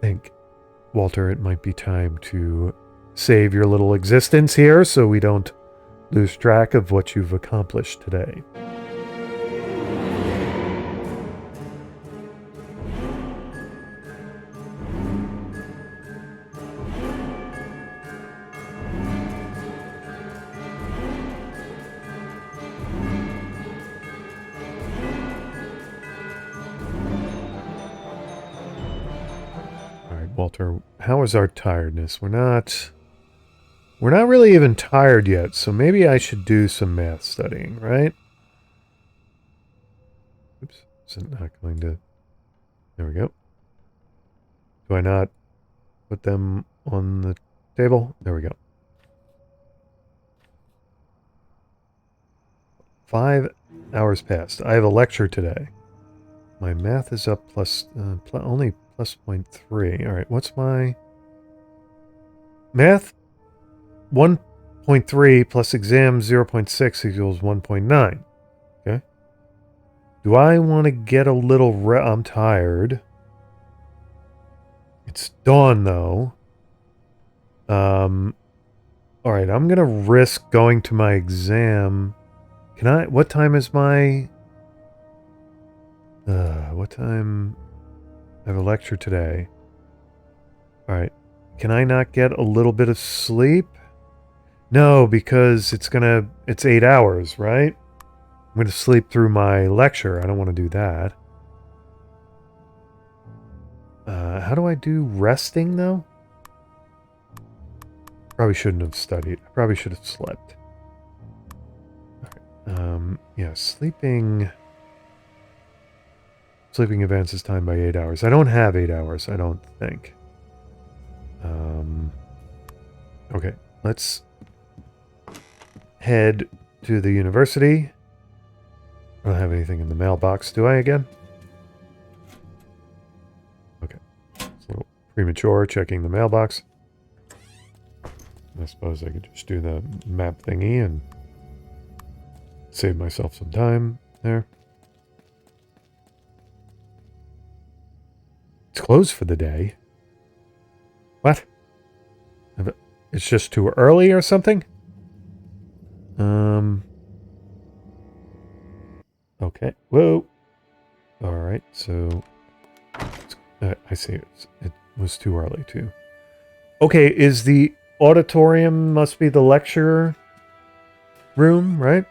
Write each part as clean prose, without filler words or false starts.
think, Walter, it might be time to save your little existence here so we don't lose track of what you've accomplished today. Walter, how is our tiredness? We're not really even tired yet, so maybe I should do some math studying, right? Oops, is it not going to... There we go. Do I not put them on the table? There we go. 5 hours passed. I have a lecture today. My math is up only plus 0.3. All right, what's my math? 1.3 plus exam 0.6 equals 1.9. Okay. Do I want to get a little I'm tired. It's dawn though. All right, I'm going to risk going to my exam. Can I... What time is my... what time... I have a lecture today. All right. Can I not get a little bit of sleep? No, because it's 8 hours, right? I'm going to sleep through my lecture. I don't want to do that. How do I do resting, though? Probably shouldn't have studied. I probably should have slept. All right. Yeah, sleeping... Sleeping advances time by 8 hours. I don't have 8 hours, I don't think. Okay, let's head to the university. I don't have anything in the mailbox, do I again? Okay. It's a little premature checking the mailbox. I suppose I could just do the map thingy and save myself some time there. It's closed for the day. What? It's just too early or something? Okay. Whoa. Alright, so... I see. It was too early, too. Okay, is the auditorium must be the lecture room, right?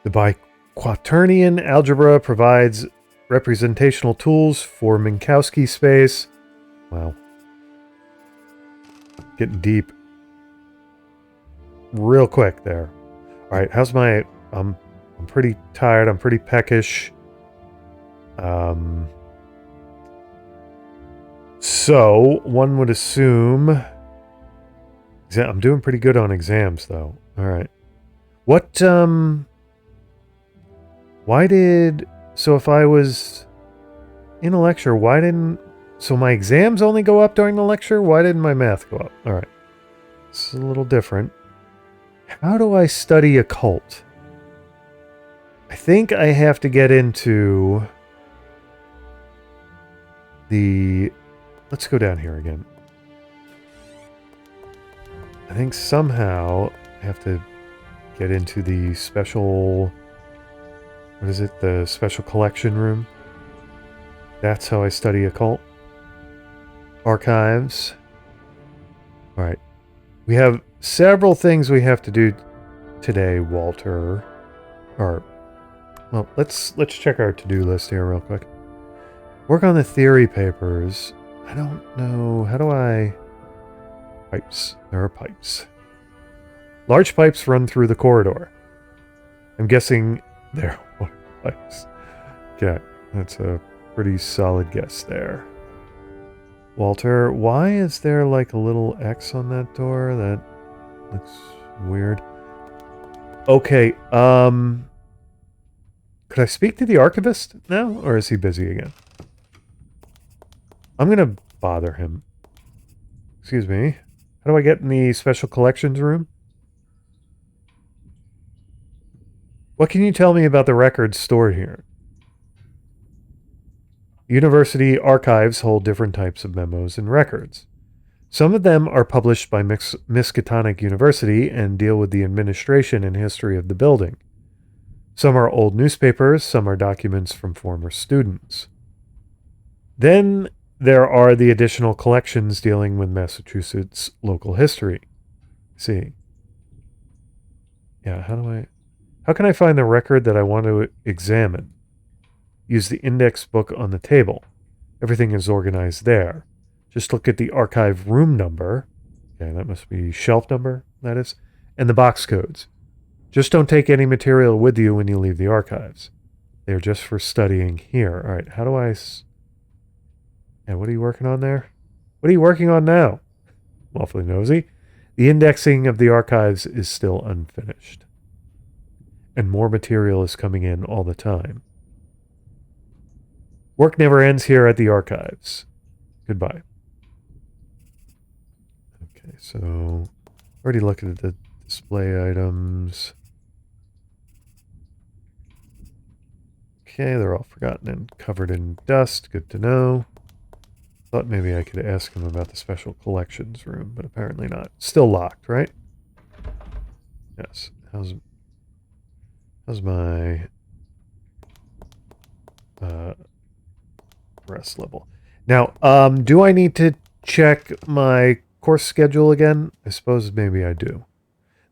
The biquaternion algebra provides representational tools for Minkowski space. Wow. Getting deep. Real quick there. Alright, how's my... I'm pretty tired. I'm pretty peckish. So, one would assume... I'm doing pretty good on exams, though. Alright. What, Why did... So if I was in a lecture, why didn't... So my exams only go up during the lecture? Why didn't my math go up? Alright. This is a little different. How do I study occult? I think I have to get into the... Let's go down here again. I think somehow I have to get into the special... What is it? The special collection room? That's how I study occult. Archives. Alright. We have several things we have to do today, Walter. Or, well, let's check our to-do list here real quick. Work on the theory papers. I don't know. How do I... Pipes. There are pipes. Large pipes run through the corridor. I'm guessing they're water pipes. Okay, that's a pretty solid guess there. Walter, why is there like a little X on that door? That looks weird. Okay, could I speak to the archivist now? Or is he busy again? I'm gonna bother him. Excuse me. How do I get in the special collections room? What can you tell me about the records stored here? University archives hold different types of memos and records. Some of them are published by Miskatonic University and deal with the administration and history of the building. Some are old newspapers, some are documents from former students. Then there are the additional collections dealing with Massachusetts local history. See. Yeah, how can I find the record that I want to examine? Use the index book on the table. Everything is organized there. Just look at the archive room number. Okay, that must be shelf number, that is. And the box codes. Just don't take any material with you when you leave the archives. They're just for studying here. All right, how do I... Yeah, what are you working on there? What are you working on now? I'm awfully nosy. The indexing of the archives is still unfinished. And more material is coming in all the time. Work never ends here at the archives. Goodbye. Okay, so... Already looking at the display items. Okay, they're all forgotten and covered in dust. Good to know. Thought maybe I could ask him about the special collections room, but apparently not. Still locked, right? Yes. How's my rest level? Now, do I need to check my course schedule again? I suppose maybe I do.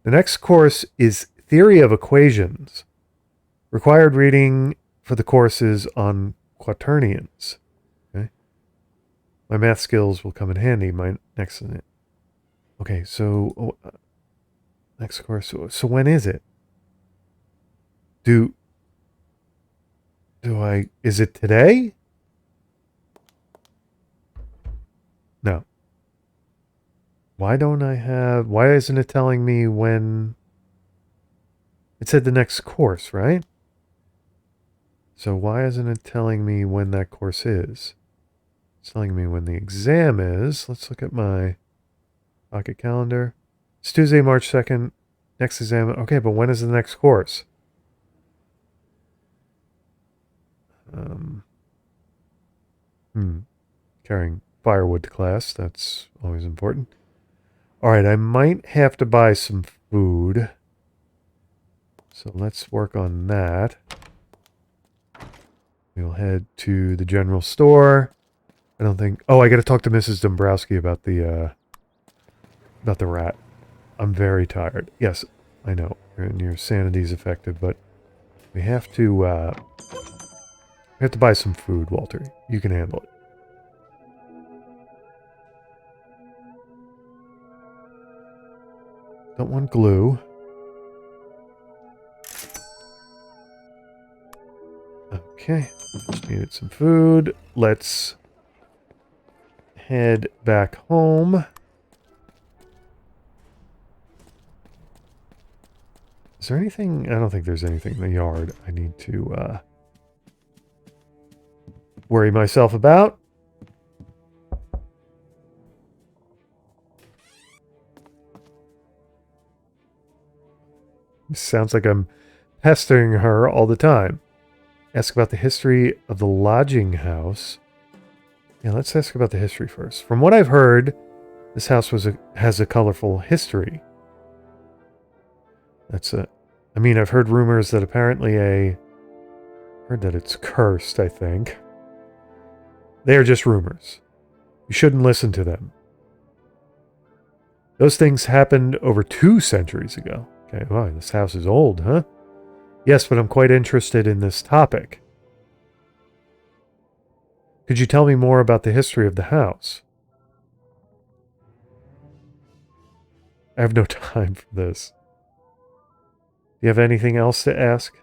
The next course is Theory of Equations. Required reading for the course is on quaternions. Okay. My math skills will come in handy. My next... Okay, so... next course... So when is it? Do I... Is it today? No. Why don't I have... Why isn't it telling me when... It said the next course, right? So why isn't it telling me when that course is? It's telling me when the exam is. Let's look at my pocket calendar. It's Tuesday, March 2nd. Next exam. Okay, but when is the next course? Carrying firewood to class. That's always important. All right, I might have to buy some food. So let's work on that. We'll head to the general store. I don't think... Oh, I got to talk to Mrs. Dombrowski about the rat. I'm very tired. Yes, I know. And your sanity's affected, but we have to buy some food, Walter. You can handle it. Don't want glue. Okay, just needed some food. Let's head back home. Is there anything? I don't think there's anything in the yard I need to worry myself about. Sounds like I'm pestering her all the time. Ask about the history of the lodging house. Yeah, let's ask about the history first. From what I've heard, this house has a colorful history. I've heard rumors that apparently heard that it's cursed, I think. They are just rumors. You shouldn't listen to them. Those things happened over 2 centuries ago. Okay, wow, this house is old, huh? Yes, but I'm quite interested in this topic. Could you tell me more about the history of the house? I have no time for this. Do you have anything else to ask?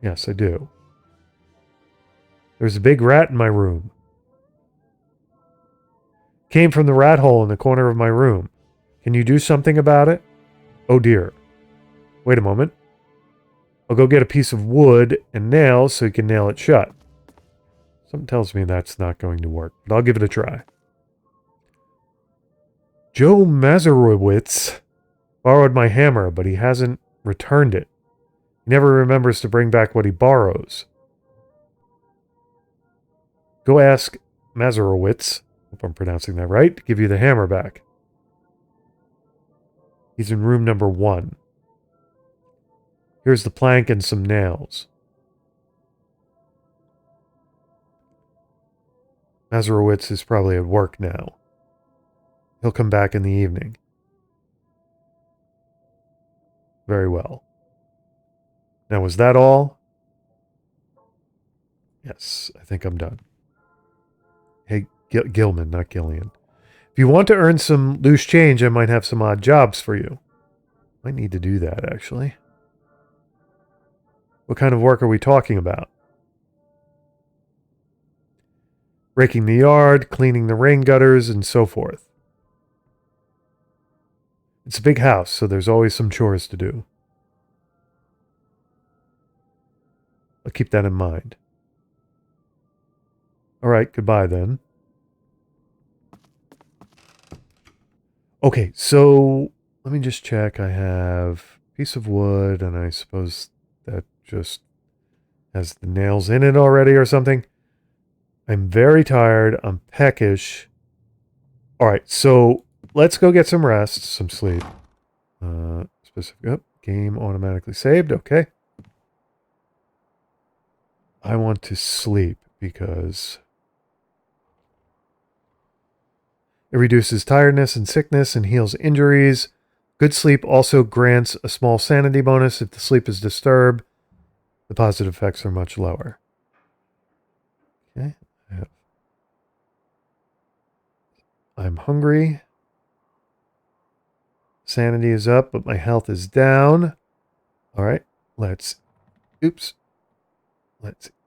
Yes, I do. There's a big rat in my room. Came from the rat hole in the corner of my room. Can you do something about it? Oh dear. Wait a moment. I'll go get a piece of wood and nails so you can nail it shut. Something tells me that's not going to work, but I'll give it a try. Joe Mazurowitz borrowed my hammer, but he hasn't returned it. He never remembers to bring back what he borrows. Go ask Mazurowitz, hope I'm pronouncing that right, to give you the hammer back. He's in room number 1. Here's the plank and some nails. Mazurowitz is probably at work now. He'll come back in the evening. Very well. Now, was that all? Yes, I think I'm done. Hey, Gilman, not Gillian. If you want to earn some loose change, I might have some odd jobs for you. Might need to do that, actually. What kind of work are we talking about? Raking the yard, cleaning the rain gutters, and so forth. It's a big house, so there's always some chores to do. I'll keep that in mind. All right, goodbye then. Okay, so let me just check. I have a piece of wood, and I suppose that just has the nails in it already or something. I'm very tired. I'm peckish. All right, so let's go get some rest, some sleep. Game automatically saved. Okay. I want to sleep because it reduces tiredness and sickness and heals injuries. Good sleep also grants a small sanity bonus. If the sleep is disturbed, the positive effects are much lower. Okay. I'm hungry. Sanity is up, but my health is down. All right. Let's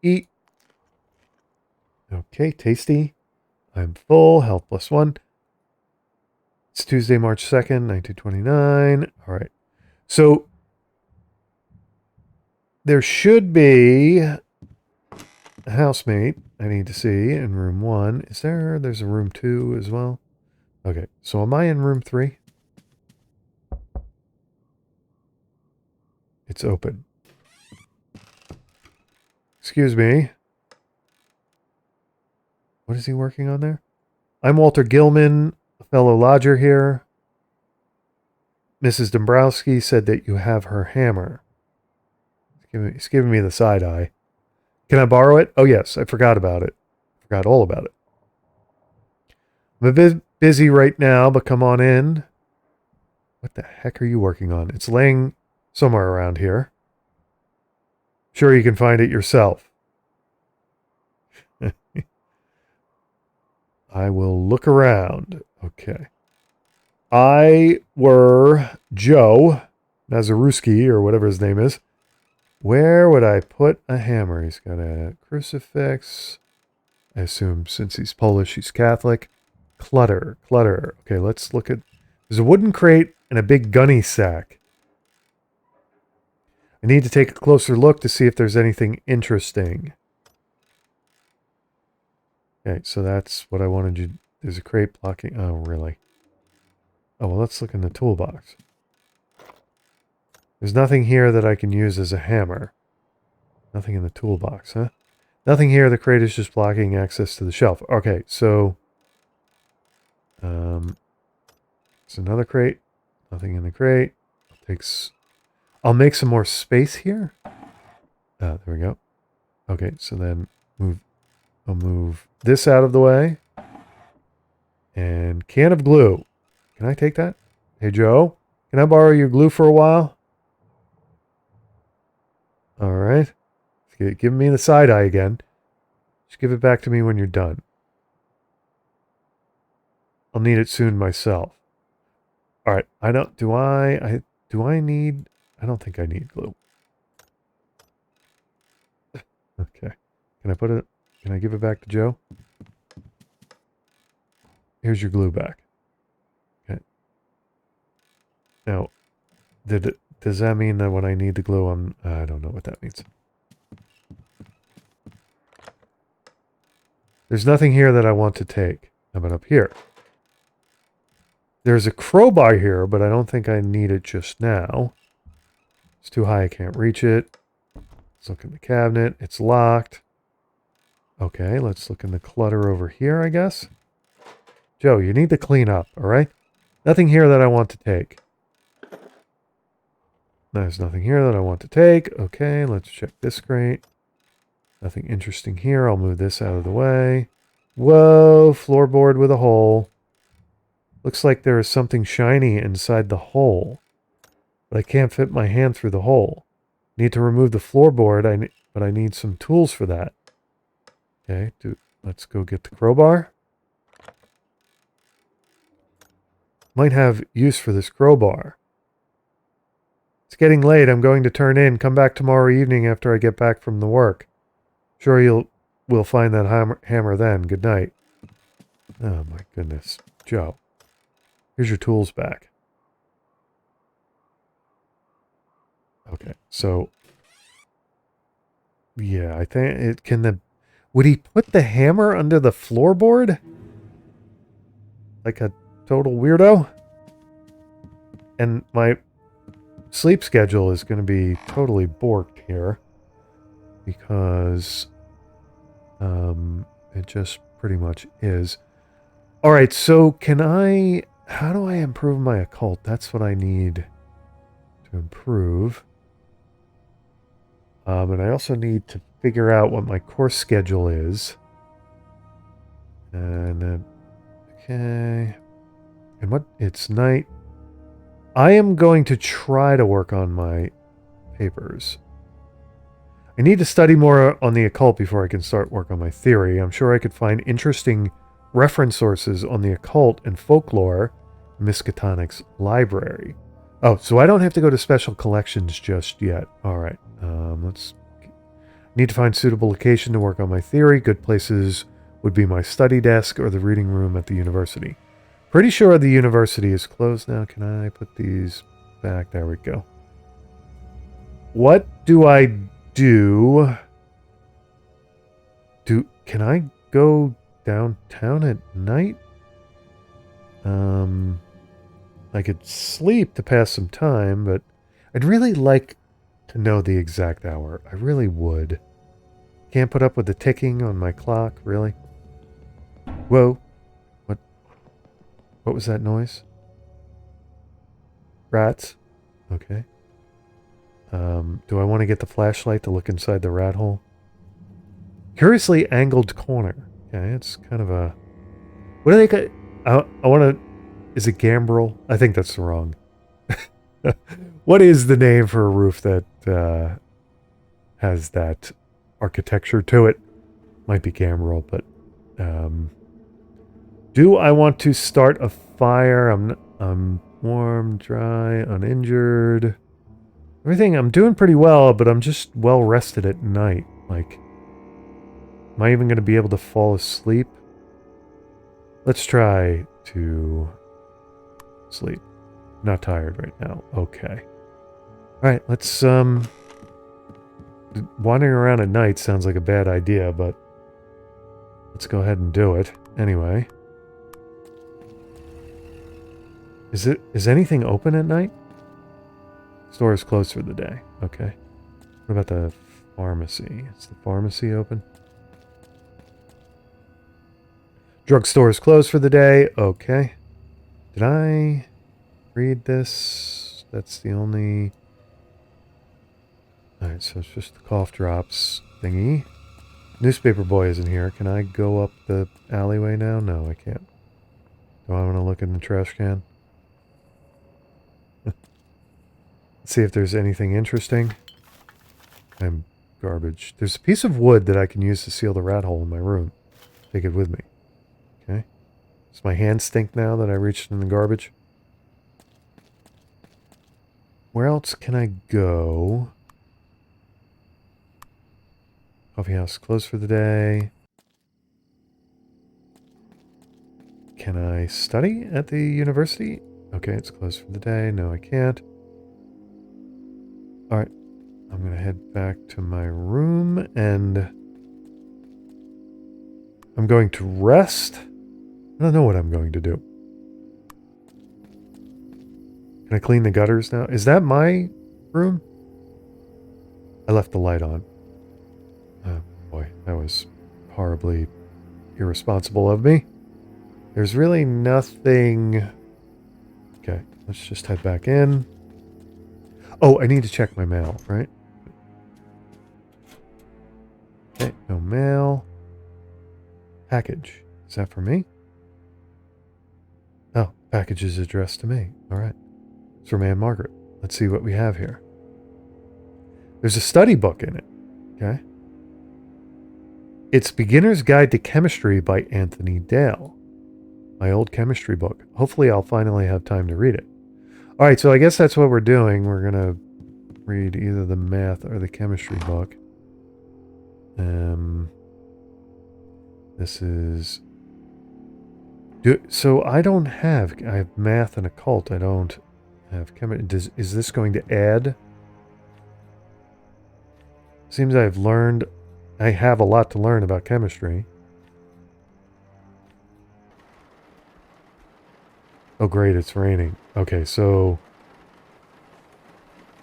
eat. Okay, tasty. I'm full. Health +1. It's Tuesday, March 2nd, 1929. All right. So there should be a housemate I need to see in room 1. Is there? There's a room 2 as well. Okay. So am I in room 3? It's open. Excuse me. What is he working on there? I'm Walter Gilman, a fellow lodger here. Mrs. Dombrowski said that you have her hammer. He's giving me the side eye. Can I borrow it? Oh, yes. I forgot about it. Forgot all about it. I'm a bit busy right now, but come on in. What the heck are you working on? It's laying somewhere around here. Sure, you can find it yourself. I will look around. Okay. I were Joe Mazuruski, or whatever his name is. Where would I put a hammer? He's got a crucifix. I assume since he's Polish, he's Catholic. Clutter. Okay, let's look at... There's a wooden crate and a big gunny sack. I need to take a closer look to see if there's anything interesting. Okay, so that's what I wanted you... There's a crate blocking... Oh, really? Oh, well, let's look in the toolbox. There's nothing here that I can use as a hammer. Nothing in the toolbox, huh? Nothing here. The crate is just blocking access to the shelf. Okay, so... there's another crate. Nothing in the crate. I'll make some more space here. There we go. Okay, so then I'll move this out of the way. And can of glue. Can I take that? Hey, Joe, can I borrow your glue for a while? All right. Give me the side eye again. Just give it back to me when you're done. I'll need it soon myself. All right. I don't think I need glue. Okay. Can I give it back to Joe? Here's your glue back. Okay. Now, does that mean that when I need the glue, I don't know what that means. There's nothing here that I want to take. How about up here? There's a crowbar here, but I don't think I need it just now. It's too high, I can't reach it. Let's look in the cabinet. It's locked. Okay, let's look in the clutter over here, I guess. Joe, you need to clean up, all right? Nothing here that I want to take. There's nothing here that I want to take. Okay, let's check this crate. Nothing interesting here. I'll move this out of the way. Whoa, floorboard with a hole. Looks like there is something shiny inside the hole. But I can't fit my hand through the hole. Need to remove the floorboard, but I need some tools for that. Okay, let's go get the crowbar. Might have use for this crowbar. It's getting late. I'm going to turn in. Come back tomorrow evening after I get back from the work. Sure we'll find that hammer then. Good night. Oh my goodness. Joe. Here's your tools back. Okay, so yeah, I think it can would he put the hammer under the floorboard? Like a total weirdo? And my sleep schedule is going to be totally borked here because it just pretty much is. All right, so how do I improve my occult? That's what I need to improve. And I also need to figure out what my course schedule is. And okay. And it's night. I am going to try to work on my papers. I need to study more on the occult before I can start work on my theory. I'm sure I could find interesting reference sources on the occult and folklore in Miskatonic's library. Oh, so I don't have to go to special collections just yet. All right. Need to find suitable location to work on my theory. Good places would be my study desk or the reading room at the university. Pretty sure the university is closed now. Can I put these back? There we go. What do I do? Can I go downtown at night? I could sleep to pass some time, but I'd really like to know the exact hour. I really would. Can't put up with the ticking on my clock, really? Whoa. What was that noise? Rats? Okay. Do I want to get the flashlight to look inside the rat hole? Curiously angled corner. Okay, it's kind of a... What do they call... I want to... Is it gambrel? I think that's wrong. What is the name for a roof that has that architecture to it? Might be gambrel, but... do I want to start a fire? I'm warm, dry, uninjured. Everything, I'm doing pretty well, but I'm just well rested at night. Like, am I even going to be able to fall asleep? Let's try to sleep. Not tired right now. Okay. Alright, let's, wandering around at night sounds like a bad idea, but let's go ahead and do it. Anyway. Is anything open at night? Store is closed for the day. Okay. What about the pharmacy? Is the pharmacy open? Drugstore is closed for the day. Okay. Did I read this? That's the only... Alright, so it's just the cough drops thingy. Newspaper boy isn't here. Can I go up the alleyway now? No, I can't. Do I want to look in the trash can? Let's see if there's anything interesting. I'm garbage. There's a piece of wood that I can use to seal the rat hole in my room. Take it with me. Okay. Does my hand stink now that I reached in the garbage? Where else can I go? Coffee house closed for the day. Can I study at the university? Okay, it's closed for the day. No, I can't. Alright. I'm going to head back to my room and I'm going to rest. I don't know what I'm going to do. Can I clean the gutters now? Is that my room? I left the light on. Oh boy, that was horribly irresponsible of me. There's really nothing... Okay, let's just head back in. Oh, I need to check my mail, right? Okay, no mail. Package. Is that for me? Oh, package is addressed to me. All right. It's from Anne Margaret. Let's see what we have here. There's a study book in it. Okay. It's Beginner's Guide to Chemistry by Anthony Dale. My old chemistry book. Hopefully I'll finally have time to read it. All right, so I guess that's what we're doing. We're going to read either the math or the chemistry book. This is... So I don't have... I have math and occult. I don't have chemistry. Is this going to add? Seems I've learned... I have a lot to learn about chemistry. Oh, great, it's raining. Okay, so...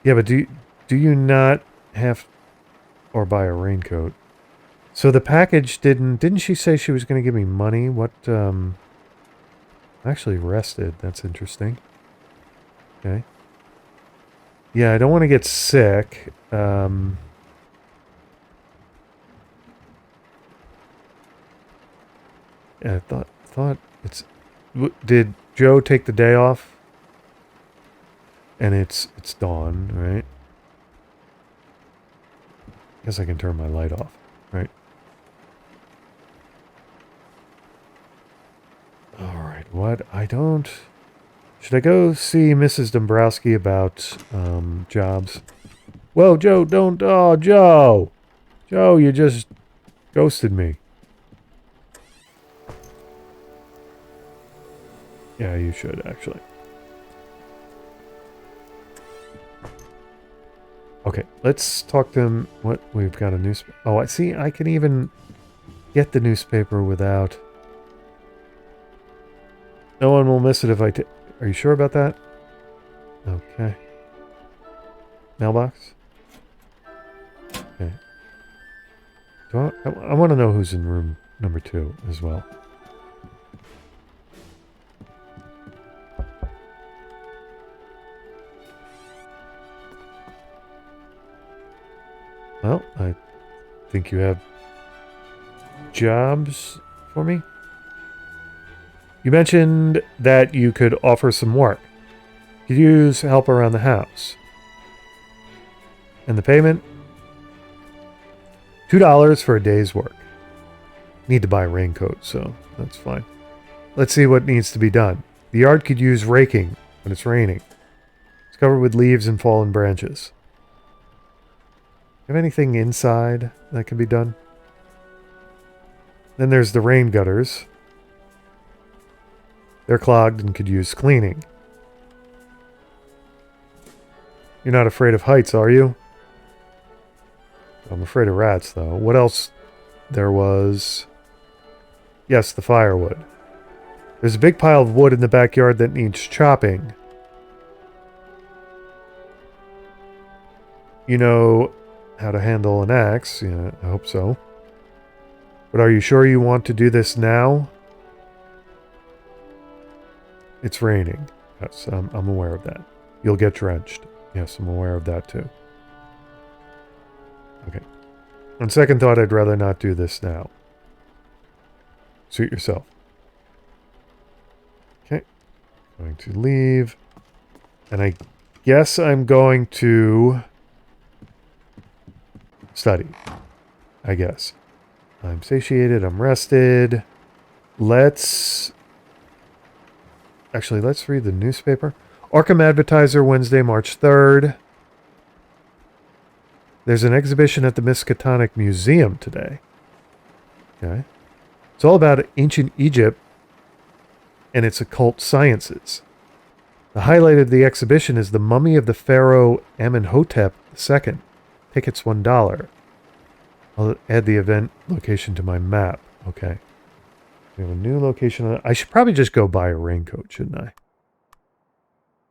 Yeah, but do you not have... Or buy a raincoat? So the package didn't she say she was going to give me money? What, I'm actually rested. That's interesting. Okay. Yeah, I don't want to get sick. Yeah, I thought it's... Did Joe take the day off? And it's dawn, right? Guess I can turn my light off, right? Alright, what? I don't... Should I go see Mrs. Dombrowski about, jobs? Whoa, Joe, don't... Oh, Joe! Joe, you just ghosted me. Yeah, you should, actually. Okay, let's talk to him. What? We've got a newspaper. Oh, I see. I can even get the newspaper without... No one will miss it if I take... Are you sure about that? Okay. Mailbox? Okay. I want to know who's in room number 2 as well. Well, I think you have jobs for me. You mentioned that you could offer some work. Could use help around the house. And the payment? $2 for a day's work. Need to buy a raincoat, so that's fine. Let's see what needs to be done. The yard could use raking when it's raining. It's covered with leaves and fallen branches. Have anything inside that can be done? Then there's the rain gutters. They're clogged and could use cleaning. You're not afraid of heights, are you? I'm afraid of rats, though. What else? There was... Yes, the firewood. There's a big pile of wood in the backyard that needs chopping. You know how to handle an axe. Yeah, I hope so. But are you sure you want to do this now? It's raining. Yes, I'm aware of that. You'll get drenched. Yes, I'm aware of that too. Okay. On second thought, I'd rather not do this now. Suit yourself. Okay. Going to leave. And I guess I'm going to study. I guess. I'm satiated. I'm rested. Actually, let's read the newspaper. Arkham Advertiser, Wednesday, March 3rd. There's an exhibition at the Miskatonic Museum today. Okay. It's all about ancient Egypt and its occult sciences. The highlight of the exhibition is the mummy of the pharaoh Amenhotep II. Tickets $1. I'll add the event location to my map. Okay. We have a new location. I should probably just go buy a raincoat, shouldn't I?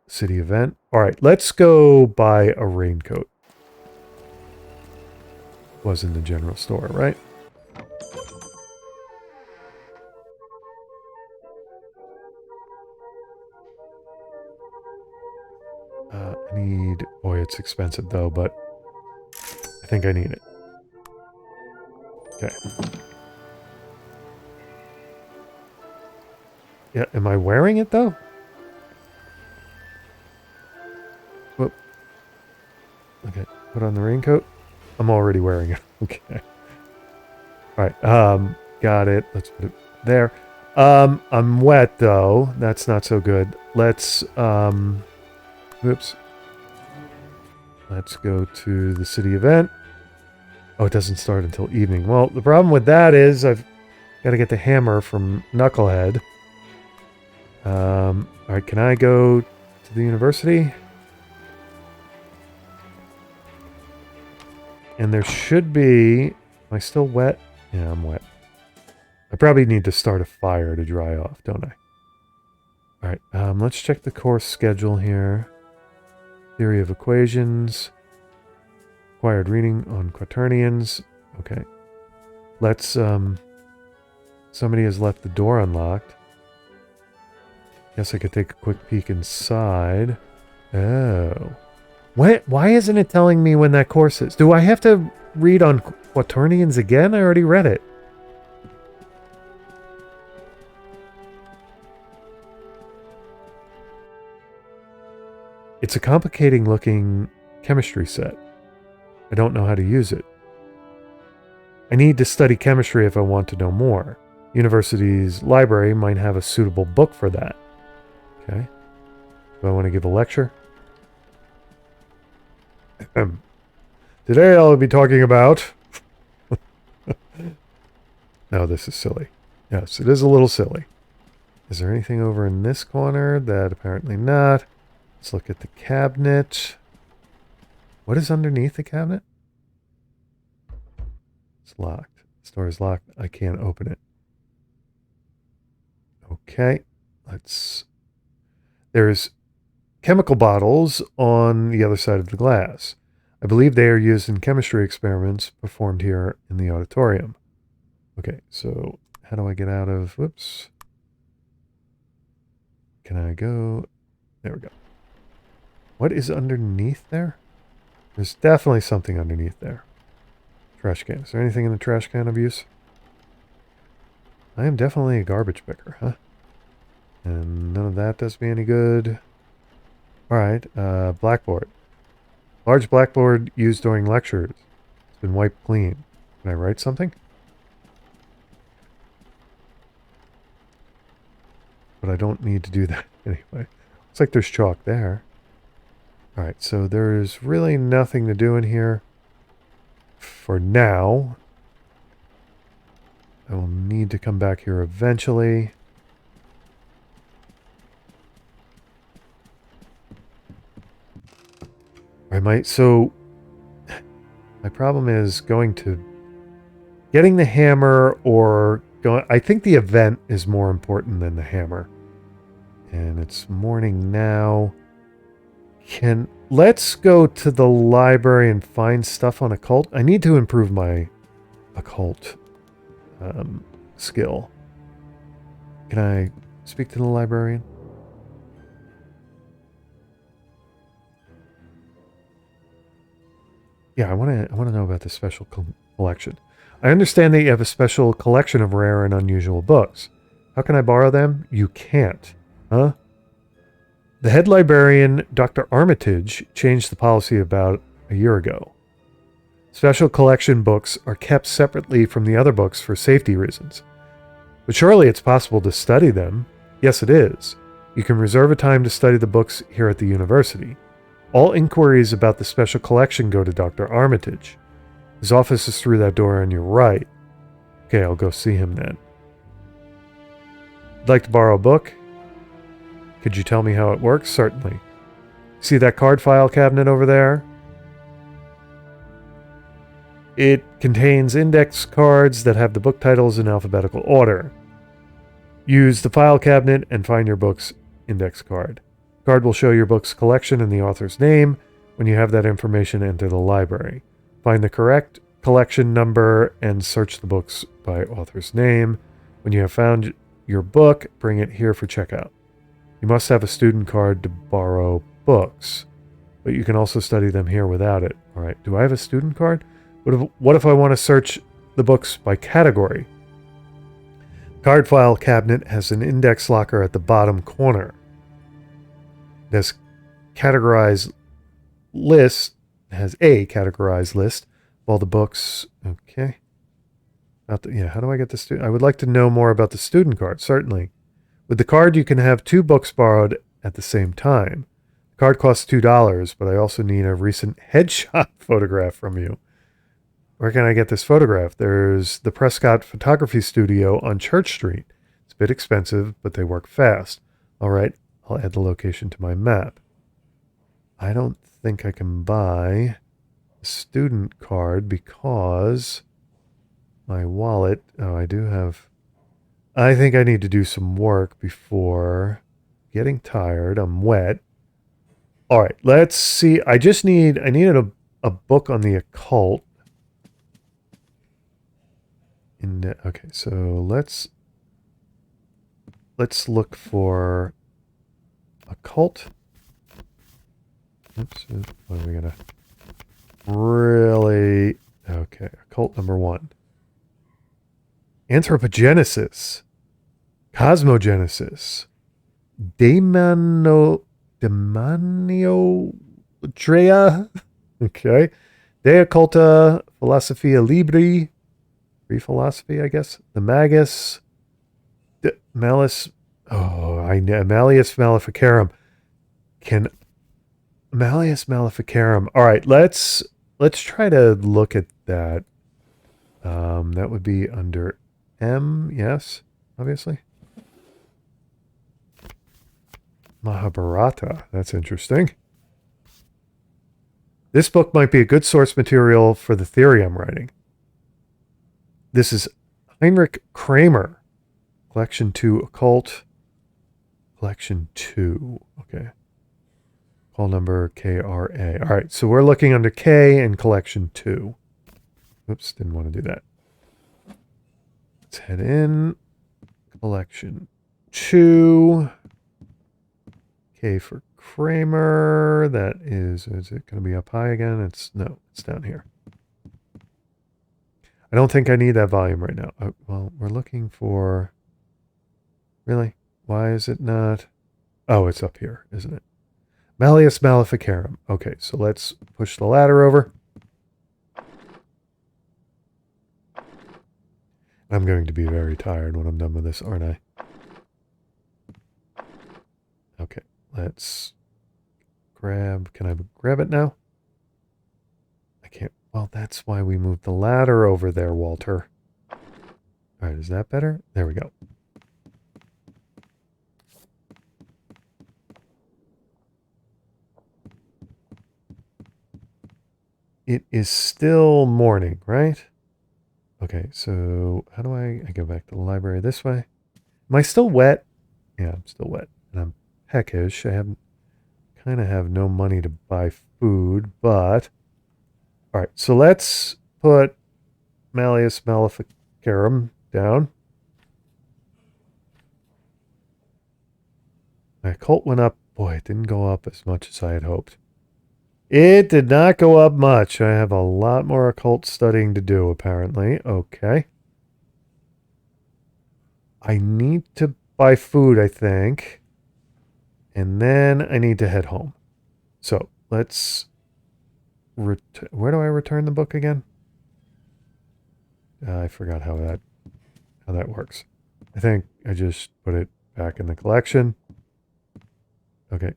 City event. All right, let's go buy a raincoat. Was in the general store, right? I need... Boy, it's expensive though, but I think I need it. Okay. Yeah, am I wearing it though? Whoop. Okay, put on the raincoat. I'm already wearing it. Okay. Alright, got it. Let's put it there. I'm wet though. That's not so good. Let's, oops. Let's go to the city event. Oh, it doesn't start until evening. Well, the problem with that is I've got to get the hammer from Knucklehead. Alright, can I go to the university? And there should be... Am I still wet? Yeah, I'm wet. I probably need to start a fire to dry off, don't I? Alright, let's check the course schedule here. Theory of equations. Required reading on quaternions. Okay. Let's, somebody has left the door unlocked. Guess I could take a quick peek inside. Oh. What? Why isn't it telling me when that course is? Do I have to read on quaternions again? I already read it. It's a complicating looking chemistry set. I don't know how to use it. I need to study chemistry if I want to know more. University's library might have a suitable book for that. Okay. Do I want to give a lecture? Today I'll be talking about... No, this is silly. Yes, it is a little silly. Is there anything over in this corner? That apparently not. Let's look at the cabinet. What is underneath the cabinet? It's locked. The door is locked. I can't open it. Okay. Let's... There's chemical bottles on the other side of the glass. I believe they are used in chemistry experiments performed here in the auditorium. Okay, so how do I get out of... Whoops. Can I go... There we go. What is underneath there? There's definitely something underneath there. Trash can. Is there anything in the trash can of use? I am definitely a garbage picker, huh? And none of that does me any good. Alright, blackboard. Large blackboard used during lectures. It's been wiped clean. Can I write something? But I don't need to do that anyway. Looks like there's chalk there. Alright, so there's really nothing to do in here for now. I will need to come back here eventually. So my problem is getting the hammer or going... I think the event is more important than the hammer. And it's morning now. Let's go to the library and find stuff on occult. I need to improve my occult skill. Can I speak to the librarian? Yeah, I want to know about the special collection. I understand that you have a special collection of rare and unusual books. How can I borrow them? You can't. Huh? The head librarian, Dr. Armitage, changed the policy about a year ago. Special collection books are kept separately from the other books for safety reasons. But surely it's possible to study them. Yes, it is. You can reserve a time to study the books here at the university. All inquiries about the special collection go to Dr. Armitage. His office is through that door on your right. Okay, I'll go see him then. You'd like to borrow a book? Could you tell me how it works? Certainly. See that card file cabinet over there? It contains index cards that have the book titles in alphabetical order. Use the file cabinet and find your book's index card. The card will show your book's collection and the author's name. When you have that information, enter the library. Find the correct collection number and search the books by author's name. When you have found your book, bring it here for checkout. You must have a student card to borrow books. but you can also study them here without it. All right, do I have a student card? What if I want to search the books by category? Card file cabinet has an index locker at the bottom corner. This categorized list has a categorized list of all the books. Okay. How do I get the student? I would like to know more about the student card, certainly. With the card, you can have 2 books borrowed at the same time. The card costs $2, but I also need a recent headshot photograph from you. Where can I get this photograph? There's the Prescott Photography Studio on Church Street. It's a bit expensive, but they work fast. All right, I'll add the location to my map. I don't think I can buy a student card because my wallet... Oh, I do have... I think I need to do some work before getting tired. I'm wet. All right, let's see. I needed a book on the occult. Okay, so let's look for occult. Oops, what are we gonna really... Okay, occult number 1. Anthropogenesis, cosmogenesis, demoniotria, okay, De Occulta, Philosophia Libri, free philosophy, I guess, the Magus, Malleus Maleficarum. Malleus Maleficarum. All right, let's try to look at that. That would be under M, yes, obviously. Mahabharata, that's interesting. This book might be a good source material for the theory I'm writing. This is Heinrich Kramer, Collection 2 Occult, Collection 2, okay. Call number KRA. All right, so we're looking under K in Collection 2. Oops, didn't want to do that. Let's head in. Collection 2. K for Kramer. That is it going to be up high again? No, it's down here. I don't think I need that volume right now. Well, we're looking for... Really? Why is it not... Oh, it's up here, isn't it? Malleus Maleficarum. Okay, so let's push the ladder over. I'm going to be very tired when I'm done with this, aren't I? Okay, let's grab... Can I grab it now? I can't... Well, that's why we moved the ladder over there, Walter. All right, is that better? There we go. It is still morning, right? Okay, so how do I go back to the library this way? Am I still wet? Yeah, I'm still wet. And I'm peckish. I kind of have no money to buy food, but... All right, so let's put Malleus Maleficarum down. My occult went up. Boy, it didn't go up as much as I had hoped. It did not go up much. I have a lot more occult studying to do, apparently. Okay. I need to buy food, I think. And then I need to head home. So, let's... Where do I return the book again? I forgot how that works. I think I just put it back in the collection. Okay.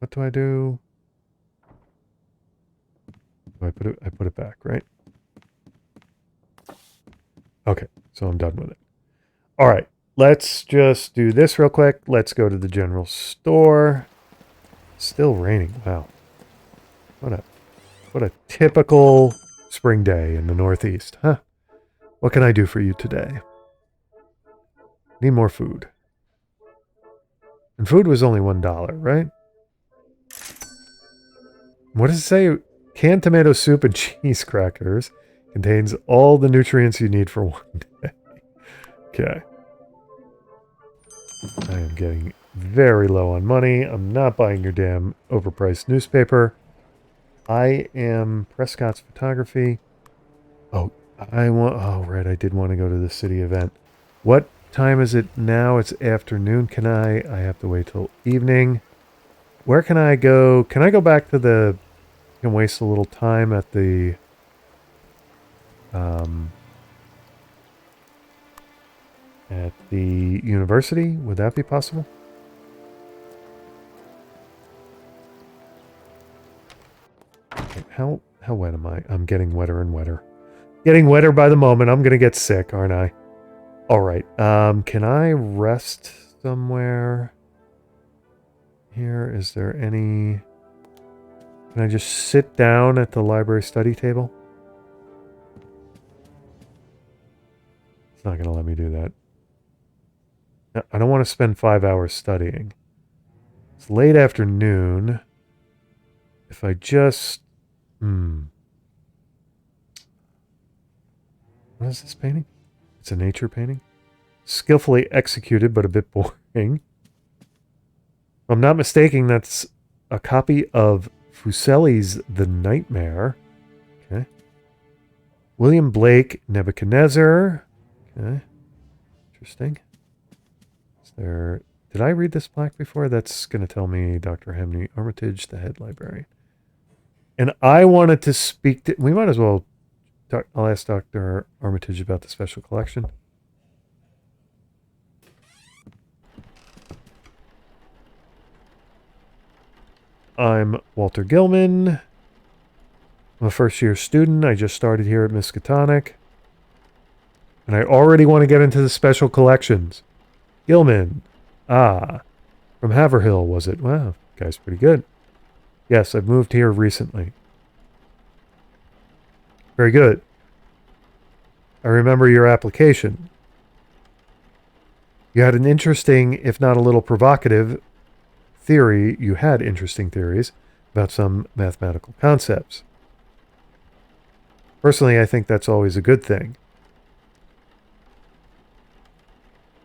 What do I do? I put it back, right? Okay, so I'm done with it. All right, let's just do this real quick. Let's go to the general store. Still raining. Wow. What a typical spring day in the Northeast, huh? What can I do for you today? Need more food. And food was only $1, right? What does it say? Canned tomato soup and cheese crackers contains all the nutrients you need for one day. Okay. I am getting very low on money. I'm not buying your damn overpriced newspaper. I am Prescott's Photography. Oh, oh, right, I did want to go to the city event. What time is it now? It's afternoon. I have to wait till evening. Where can I go? Can I go back to I can waste a little time at the, university? Would that be possible? Okay, how wet am I? I'm getting wetter and wetter. Getting wetter by the moment. I'm going to get sick, aren't I? All right. Can I rest somewhere here? Is there any... Can I just sit down at the library study table? It's not going to let me do that. I don't want to spend 5 hours studying. It's late afternoon. If I just... What is this painting? It's a nature painting. Skillfully executed, but a bit boring. If I'm not mistaken, that's a copy of Fuseli's The Nightmare. Okay. William Blake, Nebuchadnezzar. Okay. Interesting. Is there... Did I read this plaque before? That's going to tell me Dr. Henry Armitage, the head librarian. And I wanted to speak to... We might as well... I'll ask Dr. Armitage about the special collection. I'm Walter Gilman. I'm a first-year student. I just started here at Miskatonic. And I already want to get into the special collections. Gilman. Ah. From Haverhill, was it? Wow, guy's pretty good. Yes, I've moved here recently. Very good. I remember your application. You had an interesting, if not a little provocative, theory. You had interesting theories about some mathematical concepts. Personally, I think that's always a good thing.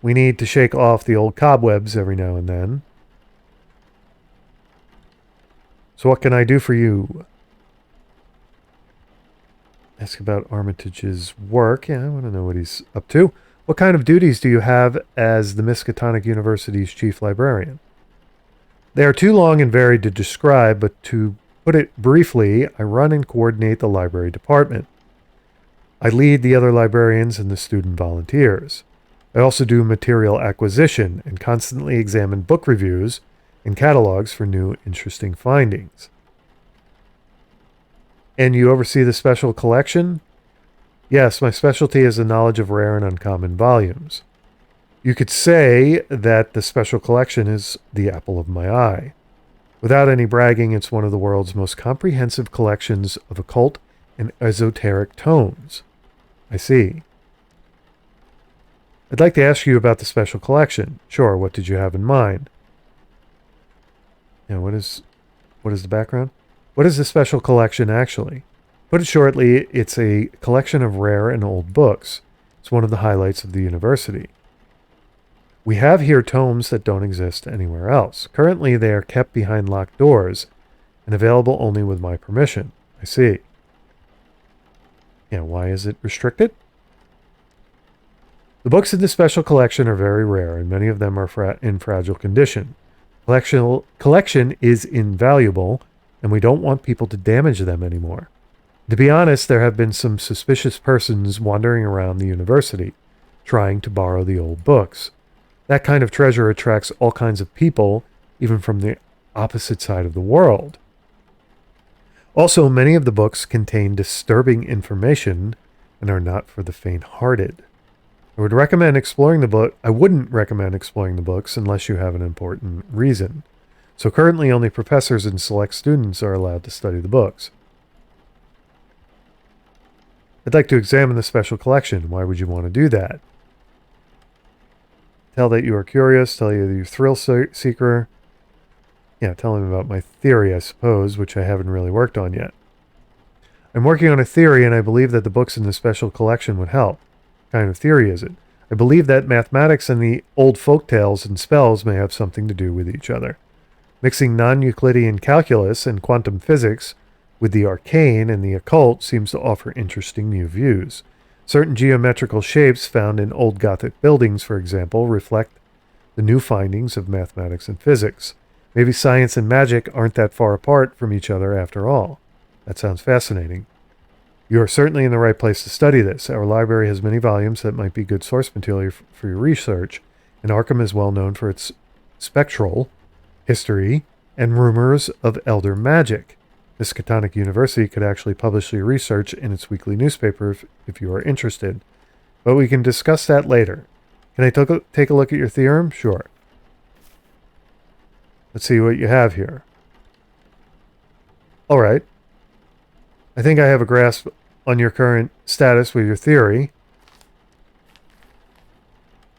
We need to shake off the old cobwebs every now and then. So what can I do for you? Ask about Armitage's work. Yeah, I want to know what he's up to. What kind of duties do you have as the Miskatonic University's chief librarian? They are too long and varied to describe, but to put it briefly, I run and coordinate the library department. I lead the other librarians and the student volunteers. I also do material acquisition and constantly examine book reviews and catalogs for new interesting findings. And you oversee the special collection? Yes, my specialty is the knowledge of rare and uncommon volumes. You could say that the special collection is the apple of my eye. Without any bragging, it's one of the world's most comprehensive collections of occult and esoteric tomes. I see. I'd like to ask you about the special collection. Sure, what did you have in mind? Yeah, what is the background? What is the special collection actually? Put it shortly, it's a collection of rare and old books. It's one of the highlights of the university. We have here tomes that don't exist anywhere else. Currently, they are kept behind locked doors and available only with my permission. I see. Yeah, why is it restricted? The books in the special collection are very rare, and many of them are in fragile condition. Collection is invaluable, and we don't want people to damage them anymore. To be honest, there have been some suspicious persons wandering around the university, trying to borrow the old books. That kind of treasure attracts all kinds of people, even from the opposite side of the world. Also, many of the books contain disturbing information and are not for the faint-hearted. I wouldn't recommend exploring the books unless you have an important reason. So currently only professors and select students are allowed to study the books. I'd like to examine the special collection. Why would you want to do that? Tell that you are curious, tell you that you're a thrill seeker. Yeah, tell him about my theory, I suppose, which I haven't really worked on yet. I'm working on a theory, and I believe that the books in the special collection would help. What kind of theory is it? I believe that mathematics and the old folk tales and spells may have something to do with each other. Mixing non-Euclidean calculus and quantum physics with the arcane and the occult seems to offer interesting new views. Certain geometrical shapes found in old Gothic buildings, for example, reflect the new findings of mathematics and physics. Maybe science and magic aren't that far apart from each other after all. That sounds fascinating. You are certainly in the right place to study this. Our library has many volumes that might be good source material for your research, and Arkham is well known for its spectral history and rumors of elder magic. Miskatonic University could actually publish your research in its weekly newspaper if you are interested. But we can discuss that later. Can I take a look at your theorem? Sure. Let's see what you have here. All right. I think I have a grasp on your current status with your theory.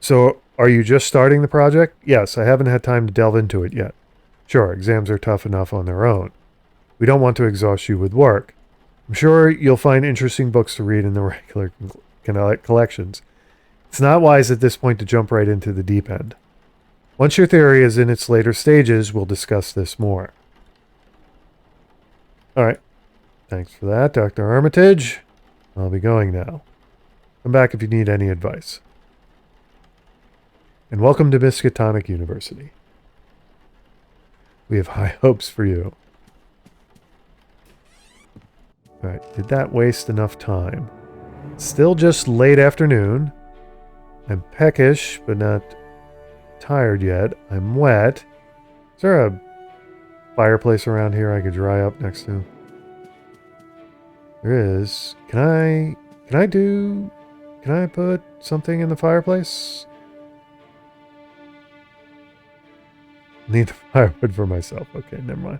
So, are you just starting the project? Yes, I haven't had time to delve into it yet. Sure, exams are tough enough on their own. We don't want to exhaust you with work. I'm sure you'll find interesting books to read in the regular collections. It's not wise at this point to jump right into the deep end. Once your theory is in its later stages, we'll discuss this more. All right. Thanks for that, Dr. Armitage. I'll be going now. Come back if you need any advice. And welcome to Miskatonic University. We have high hopes for you. All right, did that waste enough time? Still just late afternoon. I'm peckish, but not tired yet. I'm wet. Is there a fireplace around here I could dry up next to? There is. Can I put something in the fireplace? Need the firewood for myself. Okay, never mind.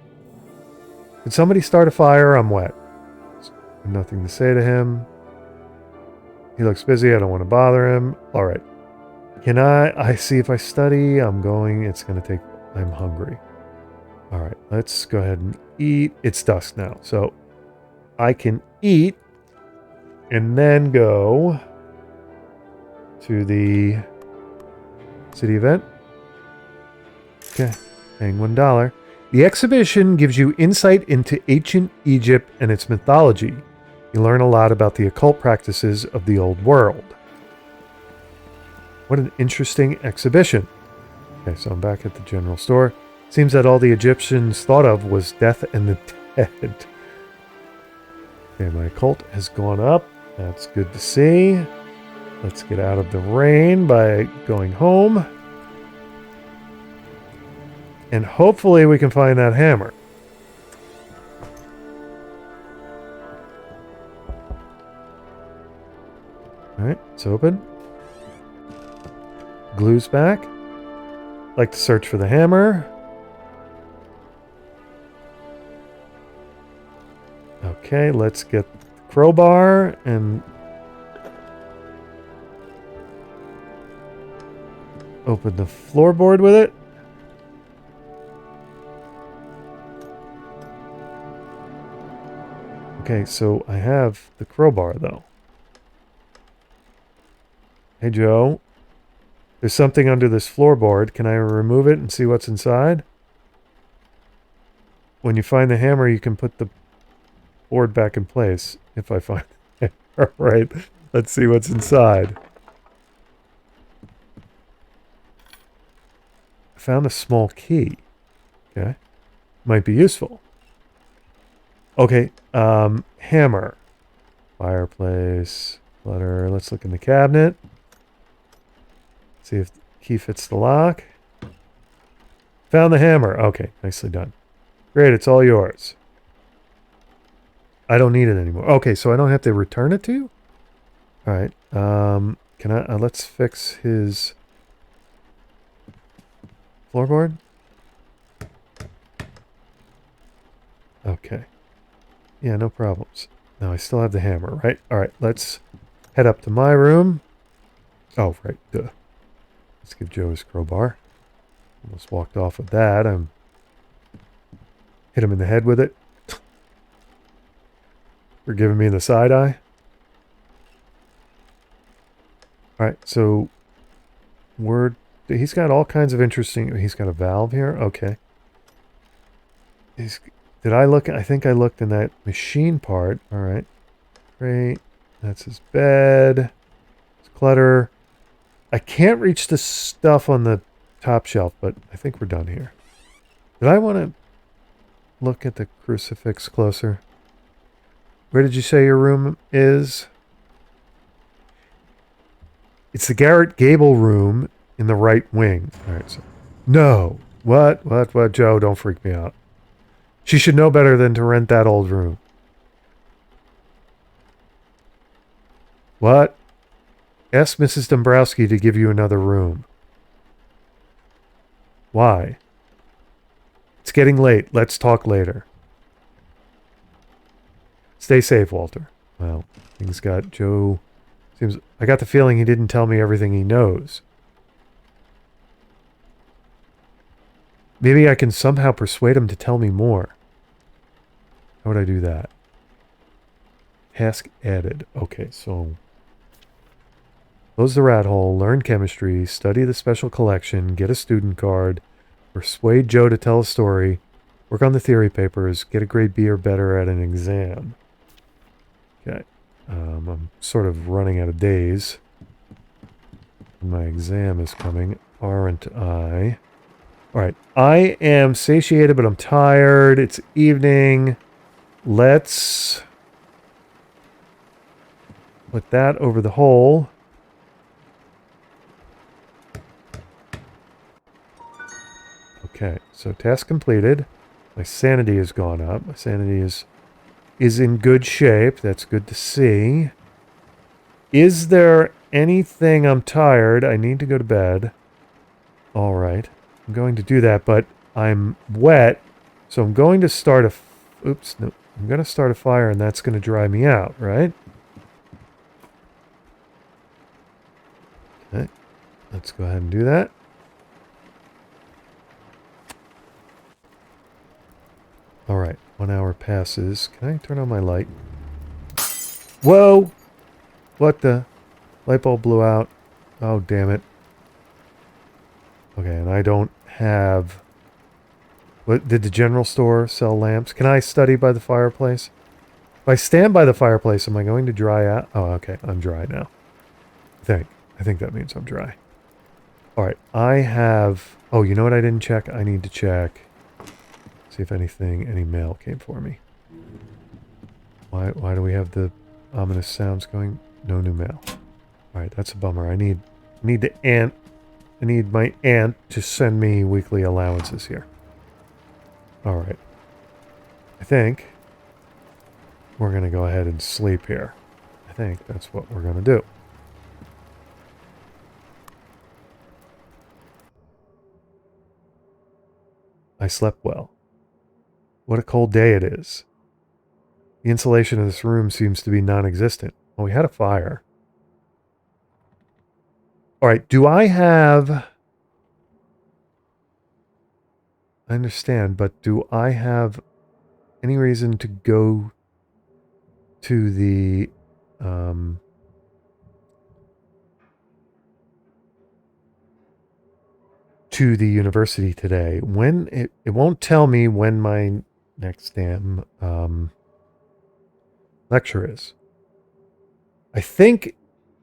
Can somebody start a fire? I'm wet. Nothing to say to him. He looks busy. I don't want to bother him. All right. Can I see if I study? I'm hungry. All right. Let's go ahead and eat. It's dusk now. So I can eat and then go to the city event. Okay. Paying $1. The exhibition gives you insight into ancient Egypt and its mythology. You learn a lot about the occult practices of the old world. What an interesting exhibition. Okay, so I'm back at the general store. Seems that all the Egyptians thought of was death and the dead. Okay, my occult has gone up. That's good to see. Let's get out of the rain by going home. And hopefully we can find that hammer. Alright, it's open. Glue's back. Like to search for the hammer. Okay, let's get the crowbar and open the floorboard with it. Okay, so I have the crowbar, though. Hey, Joe. There's something under this floorboard. Can I remove it and see what's inside? When you find the hammer, you can put the board back in place. If I find the hammer. Right. Let's see what's inside. I found a small key. Okay. Might be useful. Okay, hammer. Fireplace. Letter. Let's look in the cabinet. See if the key fits the lock. Found the hammer. Okay, nicely done. Great, it's all yours. I don't need it anymore. Okay, so I don't have to return it to you? Alright, can I, let's fix his floorboard. Okay. Yeah, no problems. Now I still have the hammer, right? Alright, let's head up to my room. Oh, right, duh. Let's give Joe his crowbar. Almost walked off with that. Hit him in the head with it. For giving me the side eye. Alright, so word. He's got all kinds of interesting... He's got a valve here? Okay. Did I look? I think I looked in that machine part. All right. Great. That's his bed. His clutter. I can't reach the stuff on the top shelf, but I think we're done here. Did I want to look at the crucifix closer? Where did you say your room is? It's the Garrett Gable room in the right wing. All right. So, no. What? Joe, don't freak me out. She should know better than to rent that old room. What? Ask Mrs. Dombrowski to give you another room. Why? It's getting late. Let's talk later. Stay safe, Walter. Well, things got Joe... I got the feeling he didn't tell me everything he knows. Maybe I can somehow persuade him to tell me more. How would I do that? Task added. Okay, so... Close the rat hole, learn chemistry, study the special collection, get a student card, persuade Joe to tell a story, work on the theory papers, get a grade B or better at an exam. Okay. I'm sort of running out of days. My exam is coming, aren't I? Alright, I am satiated, but I'm tired. It's evening. Let's put that over the hole. Okay, so task completed. My sanity has gone up. My sanity is in good shape. That's good to see. Is there anything... I'm tired. I need to go to bed. All right. I'm going to do that, but I'm wet, so I'm going to start a... Oops, no. I'm going to start a fire, and that's going to dry me out, right? Okay. Let's go ahead and do that. All right. 1 hour passes. Can I turn on my light? Whoa! What the? Light bulb blew out. Oh, damn it. Okay, and I don't have... What, did the general store sell lamps? Can I study by the fireplace? If I stand by the fireplace, am I going to dry out? Oh, okay. I'm dry now. I think that means I'm dry. All right. I have... Oh, you know what I didn't check? I need to check. See if any mail came for me. Why do we have the ominous sounds going? No new mail. All right, that's a bummer. I need my aunt to send me weekly allowances here. All right. I think we're going to go ahead and sleep here. I think that's what we're going to do. I slept well. What a cold day it is. The insulation of this room seems to be non-existent. Well, we had a fire. All right, do I have... I understand, but do I have any reason to go to the... to the university today? When it won't tell me when my next damn lecture is. I think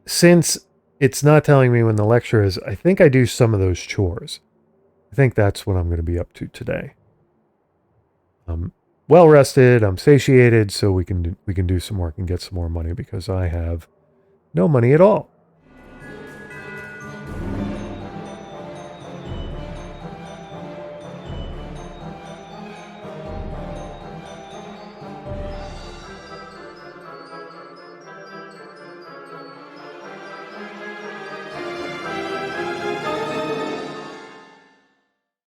since it's not telling me when the lecture is, I think I do some of those chores. I think that's what I'm going to be up to today. I'm well rested, I'm satiated, so we can do some work and get some more money because I have no money at all.